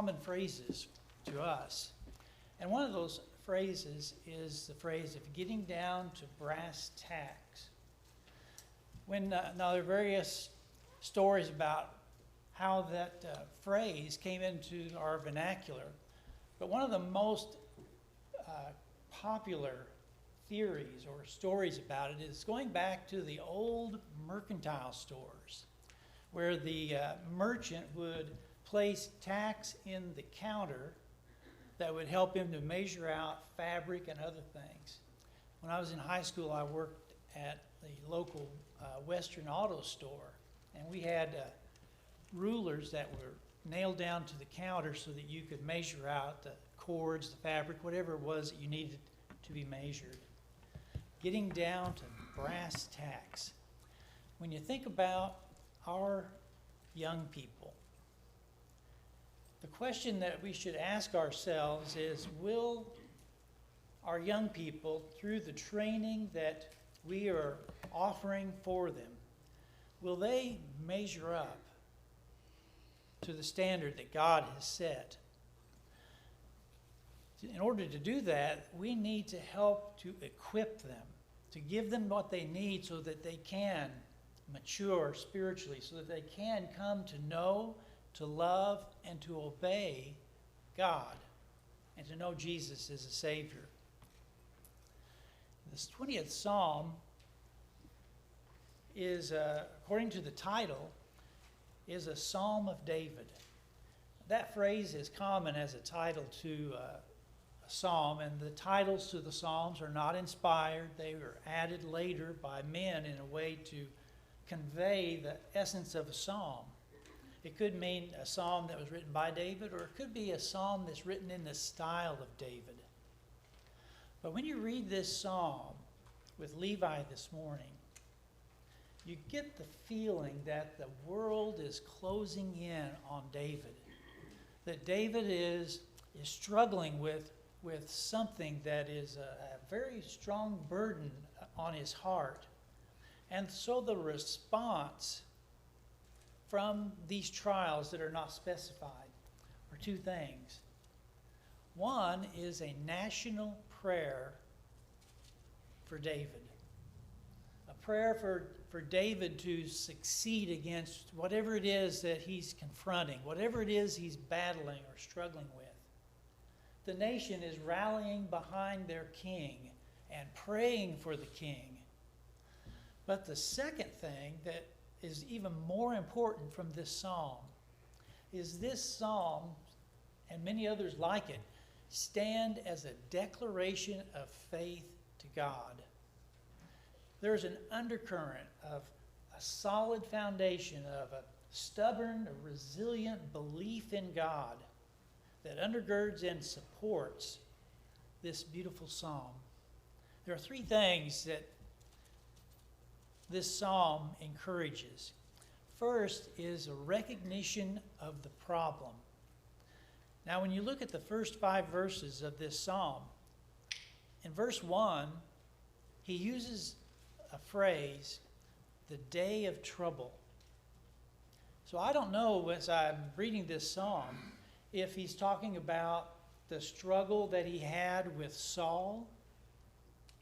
common phrases to us. And one of those phrases is the phrase of getting down to brass tacks. Now there are various stories about how that phrase came into our vernacular, but one of the most popular theories or stories about it is going back to the old mercantile stores, where the merchant would place tacks in the counter that would help him to measure out fabric and other things. When I was in high school, I worked at the local Western auto store, and we had rulers that were nailed down to the counter so that you could measure out the cords, the fabric, whatever it was that you needed to be measured. Getting down to brass tacks. When you think about our young people, the question that we should ask ourselves is, will our young people, through the training that we are offering for them, will they measure up to the standard that God has set? In order to do that, we need to help to equip them, to give them what they need so that they can mature spiritually, so that they can come to know, to love, and to obey God, and to know Jesus as a Savior. This 20th Psalm is, according to the title, is a Psalm of David. That phrase is common as a title to a psalm, and the titles to the psalms are not inspired. They were added later by men in a way to convey the essence of a psalm. It could mean a psalm that was written by David, or it could be a psalm that's written in the style of David. But when you read this psalm with Levi this morning, you get the feeling that the world is closing in on David, that David is struggling with something that is a very strong burden on his heart. And so the response from these trials that are not specified are two things. One is a national prayer for David, a prayer for David to succeed against whatever it is that he's confronting, whatever it is he's battling or struggling with. The nation is rallying behind their king and praying for the king. But the second thing that is even more important from this psalm is this psalm, and many others like it, stand as a declaration of faith to God. There's an undercurrent of a solid foundation of a stubborn, a resilient belief in God that undergirds and supports this beautiful psalm. There are three things that this psalm encourages. First is a recognition of the problem. Now, when you look at the first 5 verses of this psalm, in verse 1, he uses a phrase, the day of trouble. So I don't know, as I'm reading this psalm, if he's talking about the struggle that he had with Saul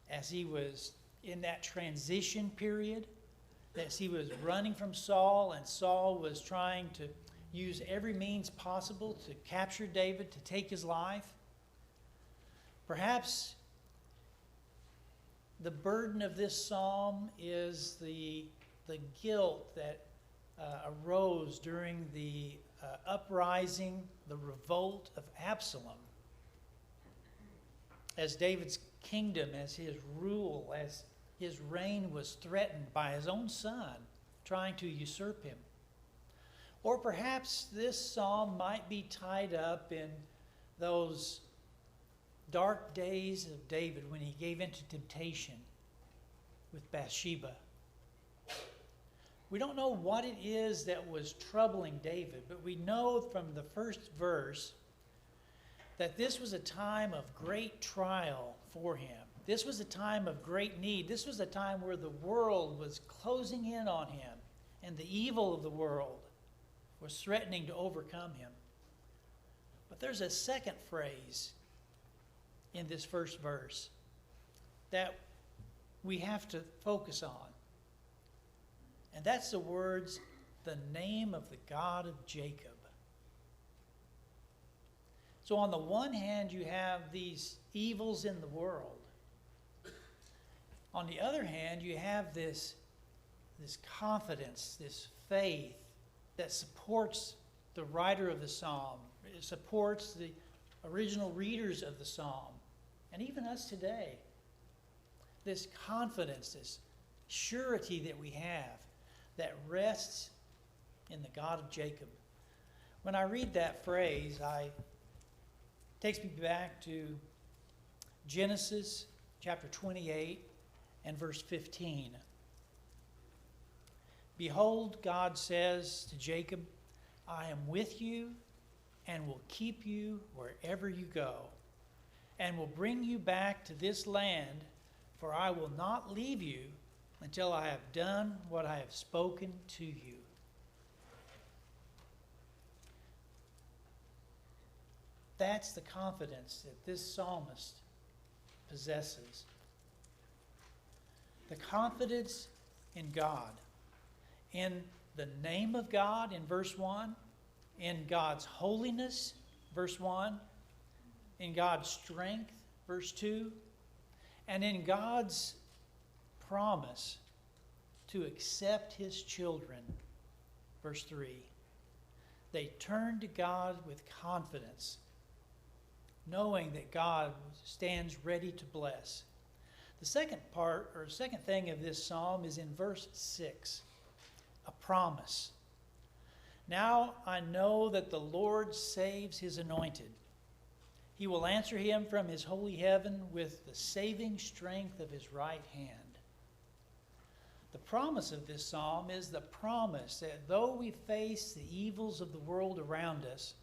as he was in that transition period, as he was running from Saul, and Saul was trying to use every means possible to capture David, to take his life. Perhaps the burden of this psalm is the guilt that arose during the uprising, the revolt of Absalom. As David's kingdom, as his rule, as his reign was threatened by his own son trying to usurp him. Or perhaps this psalm might be tied up in those dark days of David when he gave into temptation with Bathsheba. We don't know what it is that was troubling David, but we know from the first verse that this was a time of great trial for him. This was a time of great need. This was a time where the world was closing in on him, and the evil of the world was threatening to overcome him. But there's a second phrase in this first verse that we have to focus on. And that's the words, the name of the God of Jacob. So on the one hand, you have these evils in the world. On the other hand, you have this confidence, this faith that supports the writer of the psalm. It supports the original readers of the psalm, and even us today. This confidence, this surety that we have that rests in the God of Jacob. When I read that phrase, it takes me back to Genesis chapter 28 and verse 15. Behold, God says to Jacob, I am with you and will keep you wherever you go, and will bring you back to this land, for I will not leave you until I have done what I have spoken to you. That's the confidence that this psalmist possesses. The confidence in God, in the name of God in verse 1, in God's holiness, verse 1, in God's strength, verse 2, and in God's promise to accept his children, verse 3. They turn to God with confidence, knowing that God stands ready to bless. The second part, or second thing of this psalm is in verse 6, a promise. Now I know that the Lord saves his anointed. He will answer him from his holy heaven with the saving strength of his right hand. The promise of this psalm is the promise that though we face the evils of the world around us,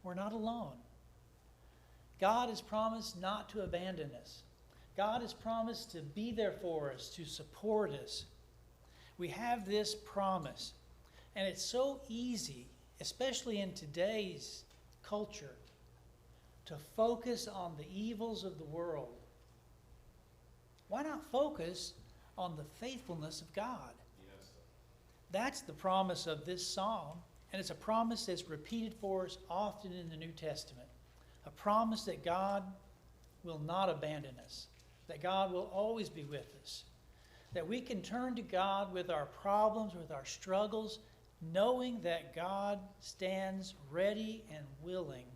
we're not alone. God has promised not to abandon us. God has promised to be there for us, to support us. We have this promise. And it's so easy, especially in today's culture, to focus on the evils of the world. Why not focus on the faithfulness of God? Yes. That's the promise of this psalm, and it's a promise that's repeated for us often in the New Testament. A promise that God will not abandon us, that God will always be with us, that we can turn to God with our problems, with our struggles, knowing that God stands ready and willing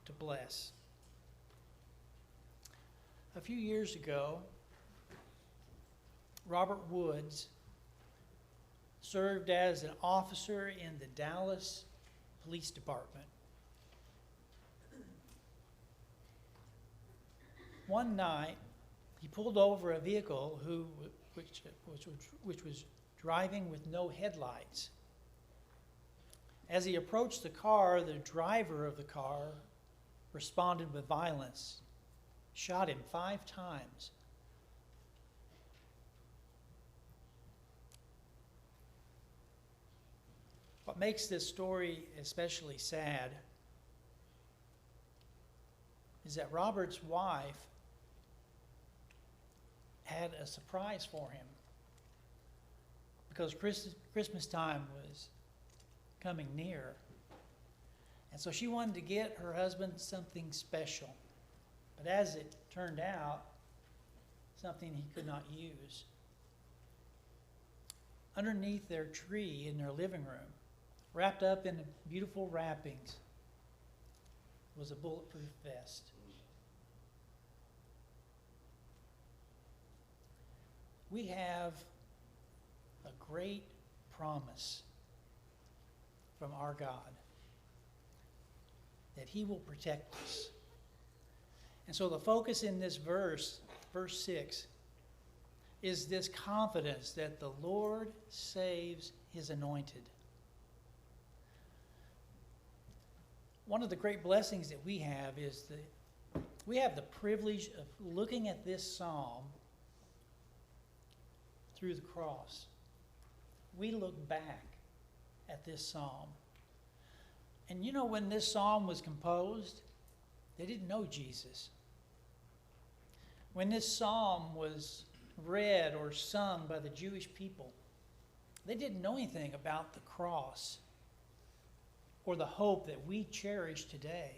to bless. A few years ago, Robert Woods served as an officer in the Dallas Police Department. One night, he pulled over a vehicle which was driving with no headlights. As he approached the car, the driver of the car responded with violence, shot him 5 times. What makes this story especially sad is that Robert's wife had a surprise for him, because Christmas time was coming near. And so she wanted to get her husband something special. But as it turned out, something he could not use. Underneath their tree in their living room, wrapped up in beautiful wrappings, was a bulletproof vest. We have a great promise from our God that he will protect us. And so the focus in this verse 6, is this confidence that the Lord saves his anointed. One of the great blessings that we have is that we have the privilege of looking at this psalm through the cross. We look back at this psalm, And you know, when this psalm was composed, they didn't know Jesus. When this psalm was read or sung by the Jewish people, they didn't know anything about the cross or the hope that we cherish today.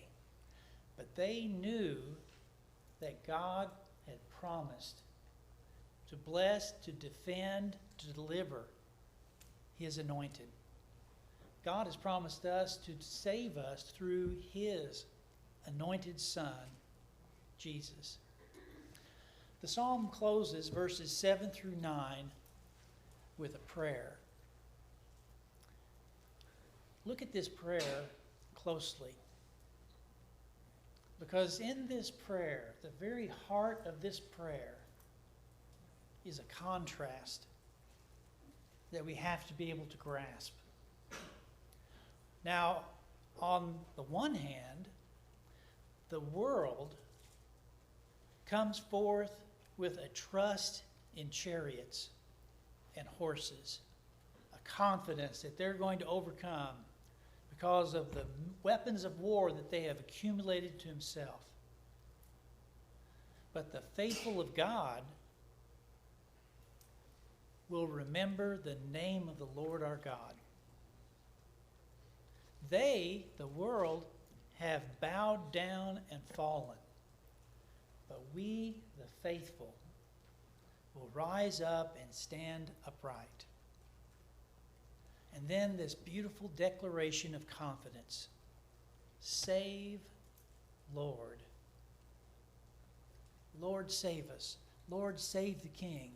But they knew that God had promised to bless, to defend, to deliver his anointed. God has promised us to save us through his anointed Son, Jesus. The psalm closes verses 7 through 9 with a prayer. Look at this prayer closely, because in this prayer, the very heart of this prayer is a contrast that we have to be able to grasp. Now, on the one hand, the world comes forth with a trust in chariots and horses, a confidence that they're going to overcome because of the weapons of war that they have accumulated to himself. But the faithful of God will remember the name of the Lord our God. They, the world, have bowed down and fallen. But we, the faithful, will rise up and stand upright. And then this beautiful declaration of confidence. Save, Lord. Lord, save us. Lord, save the King.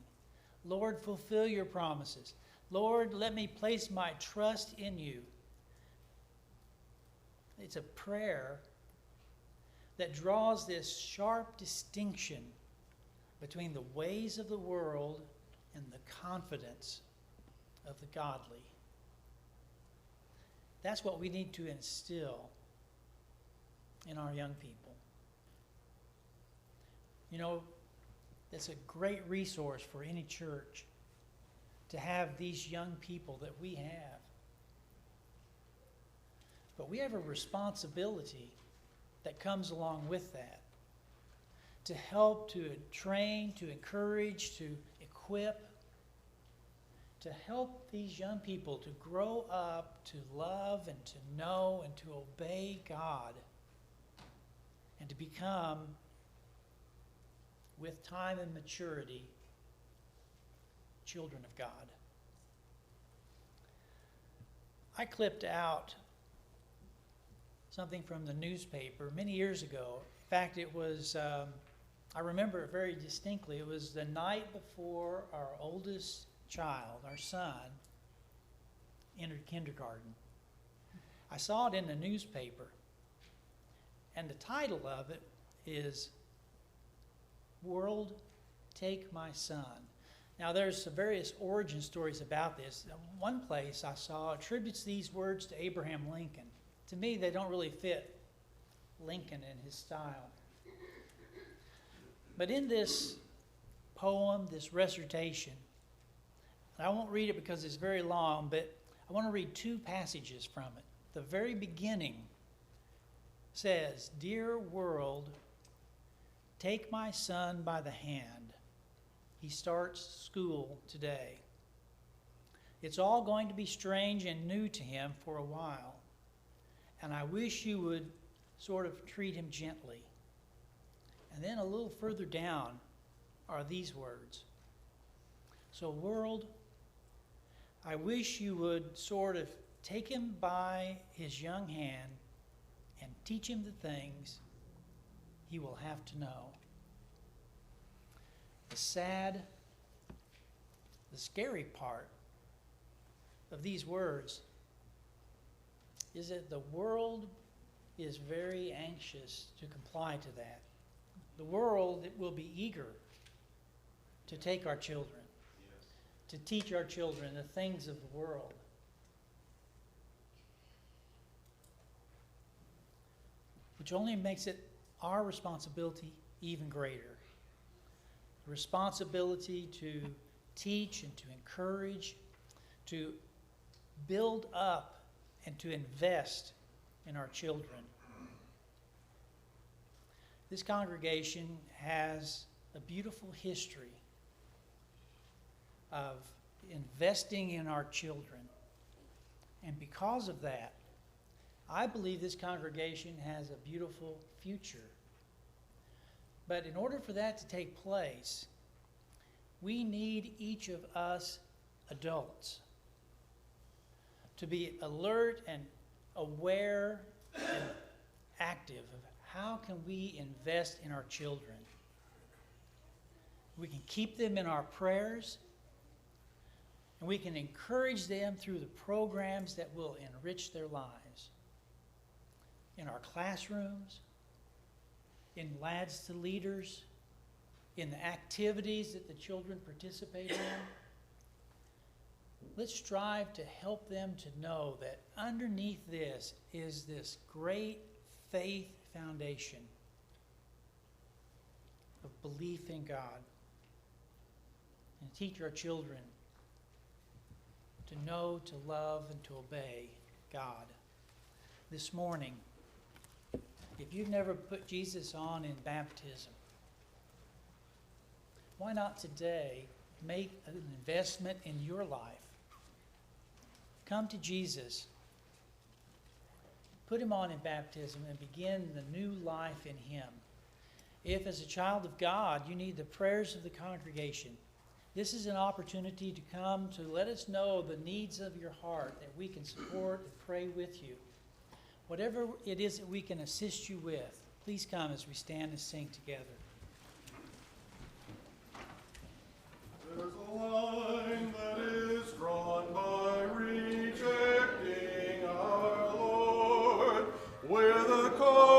Lord, fulfill your promises. Lord, let me place my trust in you. It's a prayer that draws this sharp distinction between the ways of the world and the confidence of the godly. That's what we need to instill in our young people. You know, it's a great resource for any church to have these young people that we have. But we have a responsibility that comes along with that, to help, to train, to encourage, to equip, to help these young people to grow up, to love and to know and to obey God, and to become, with time and maturity, children of God. I clipped out something from the newspaper many years ago. In fact, it was, I remember it very distinctly. It was the night before our oldest child, our son, entered kindergarten. I saw it in the newspaper, and the title of it is, "World, Take My Son." Now, there's some various origin stories about this. One place I saw attributes these words to Abraham Lincoln. To me, they don't really fit Lincoln and his style. But in this poem, this recitation, and I won't read it because it's very long, but I want to read two passages from it. The very beginning says, "Dear world, take my son by the hand. He starts school today. It's all going to be strange and new to him for a while. And I wish you would sort of treat him gently." And then a little further down are these words. "So world, I wish you would sort of take him by his young hand and teach him the things he will have to know." The sad, the scary part of these words is that the world is very anxious to comply to that. The world will be eager to take our children, to teach our children the things of the world. Which only makes it our responsibility even greater. The responsibility to teach and to encourage, to build up and to invest in our children. This congregation has a beautiful history of investing in our children. And because of that, I believe this congregation has a beautiful future. But in order for that to take place, we need each of us adults to be alert and aware and active of how can we invest in our children. We can keep them in our prayers, and we can encourage them through the programs that will enrich their lives. In our classrooms, in Lads to Leaders, in the activities that the children participate in. Let's strive to help them to know that underneath this is this great faith foundation of belief in God. And teach our children to know, to love, and to obey God. This morning, if you've never put Jesus on in baptism, why not today make an investment in your life? Come to Jesus, put him on in baptism, and begin the new life in him. If as a child of God you need the prayers of the congregation, this is an opportunity to come to let us know the needs of your heart that we can support and pray with you. Whatever it is that we can assist you with, please come as we stand and sing together. There's a line that is drawn by rejecting our Lord with a call.